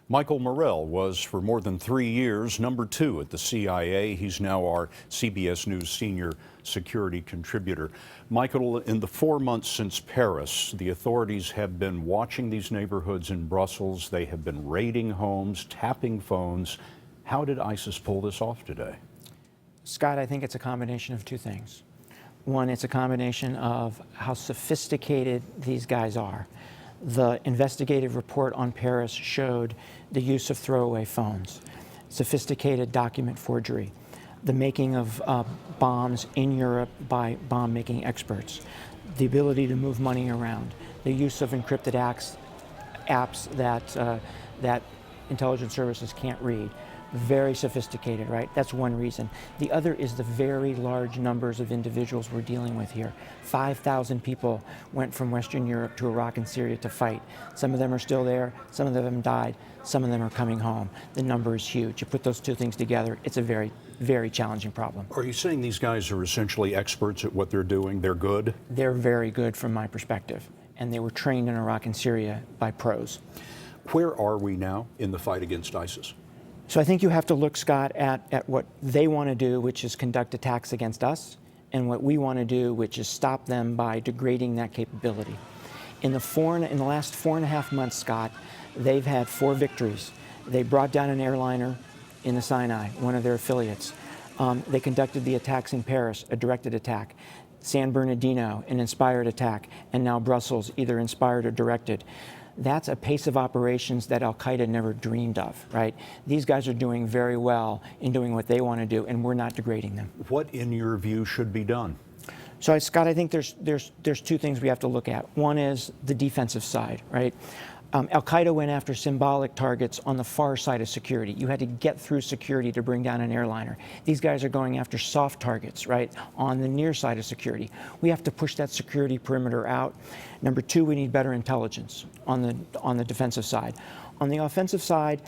Michael Morell was for more than 3 years #2 at the CIA. He's now our CBS News senior security contributor. Michael, in the 4 months since Paris, the authorities have been watching these neighborhoods in Brussels. They have been raiding homes, tapping phones. How did ISIS pull this off today? Scott, I think it's a combination of two things. One, it's a combination of how sophisticated these guys are. The investigative report on Paris showed the use of throwaway phones, sophisticated document forgery, the making of bombs in Europe by bomb-making experts, the ability to move money around, the use of encrypted apps that intelligence services can't read. Very sophisticated, right? That's one reason. The other is the very large numbers of individuals we're dealing with here. 5,000 people went from Western Europe to Iraq and Syria to fight. Some of them are still there, some of them died, some of them are coming home. The number is huge. You put those two things together, it's a very, very challenging problem. Are you saying these guys are essentially experts at what they're doing? They're good? They're very good from my perspective, and they were trained in Iraq and Syria by pros. Where are we now in the fight against ISIS? So I think you have to look, Scott, at what they want to do, which is conduct attacks against us, and what we want to do, which is stop them by degrading that capability. In the last 4.5 months, Scott, they've had 4 victories. They brought down an airliner in the Sinai, one of their affiliates. They conducted the attacks in Paris, a directed attack. San Bernardino, an inspired attack, and now Brussels, either inspired or directed. That's a pace of operations that al-Qaeda never dreamed of, right? These guys are doing very well in doing what they want to do, and we're not degrading them. What, in your view, should be done? So, Scott, I think there's two things we have to look at. One is the defensive side, right? Al-Qaeda went after symbolic targets on the far side of security. You had to get through security to bring down an airliner. These guys are going after soft targets, right, on the near side of security. We have to push that security perimeter out. Number 2, we need better intelligence on the defensive side. On the offensive side,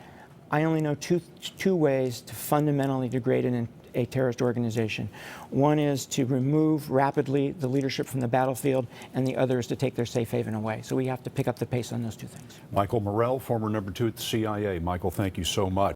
I only know two ways to fundamentally degrade a terrorist organization. One is to remove rapidly the leadership from the battlefield, and the other is to take their safe haven away. So we have to pick up the pace on those two things. Michael Morell, former #2 at the CIA. Michael, thank you so much.